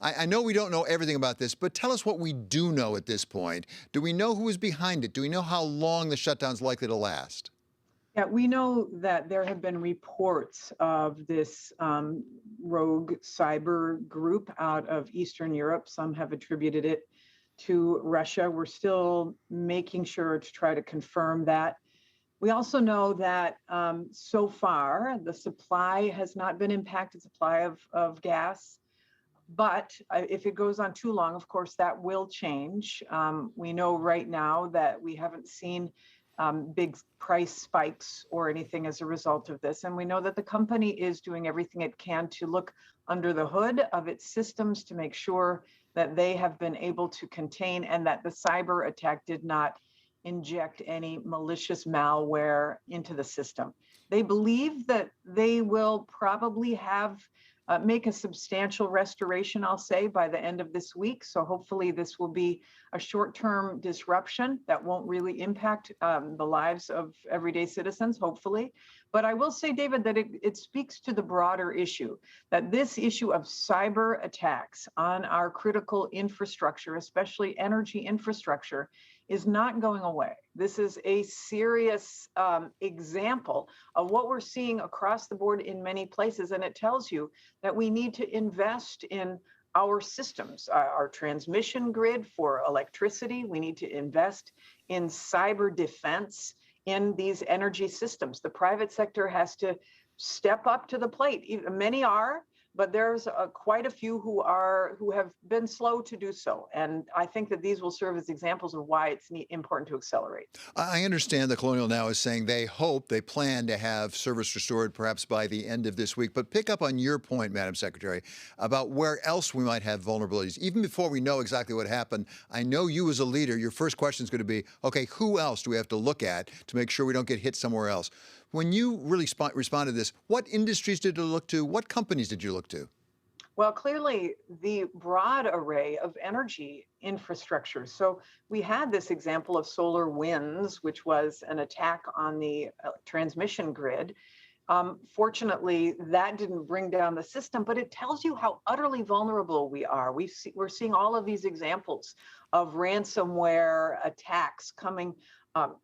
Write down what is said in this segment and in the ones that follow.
I know we don't know everything about this, but tell us what we do know at this point. Do we know who is behind it? Do we know how long the shutdown's likely to last? Yeah, we know that there have been reports of this rogue cyber group out of Eastern Europe. Some have attributed it to Russia. We're still making sure to try to confirm that. We also know that so far the supply has not been impacted, supply of gas. But if it goes on too long, of course, that will change. We know right now that we haven't seen big price spikes or anything as a result of this. And we know that the company is doing everything it can to look under the hood of its systems to make sure that they have been able to contain and that the cyber attack did not inject any malicious malware into the system. They believe that they will probably have make a substantial restoration, I'll say, by the end of this week. So hopefully this will be a short-term disruption that won't really impact the lives of everyday citizens, hopefully. But I will say, David, that it speaks to the broader issue, that this issue of cyber attacks on our critical infrastructure, especially energy infrastructure, is not going away. This is a serious example of what we're seeing across the board in many places. And it tells you that we need to invest in our systems, our transmission grid for electricity. We need to invest in cyber defense in these energy systems. The private sector has to step up to the plate. Many are, but there's quite a few who have been slow to do so. And I think that these will serve as examples of why it's important to accelerate. I understand the Colonial now is saying they plan to have service restored perhaps by the end of this week. But pick up on your point, Madam Secretary, about where else we might have vulnerabilities. Even before we know exactly what happened, I know you as a leader, your first question is going to be, okay, who else do we have to look at to make sure we don't get hit somewhere else? When you really responded to this, what industries did you look to? What companies did you look to? Well, clearly, the broad array of energy infrastructure. So we had this example of solar winds, which was an attack on the transmission grid. Fortunately, that didn't bring down the system, but it tells you how utterly vulnerable we are. We're seeing all of these examples of ransomware attacks coming,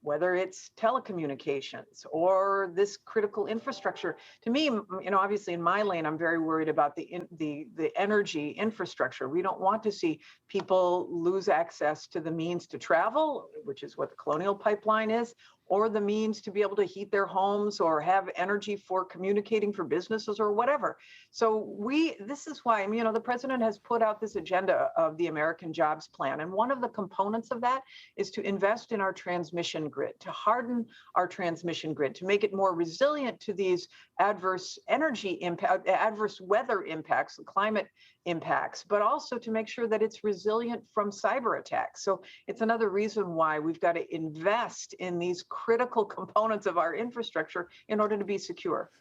whether it's telecommunications or this critical infrastructure. To me, obviously in my lane, I'm very worried about the energy infrastructure. We don't want to see people lose access to the means to travel, which is what the Colonial Pipeline is, or the means to be able to heat their homes or have energy for communicating for businesses or whatever. So this is why, the president has put out this agenda of the American Jobs Plan. And one of the components of that is to invest in our transmission grid, to harden our transmission grid, to make it more resilient to these adverse adverse weather impacts, climate impacts, but also to make sure that it's resilient from cyber attacks. So it's another reason why we've got to invest in these critical components of our infrastructure in order to be secure.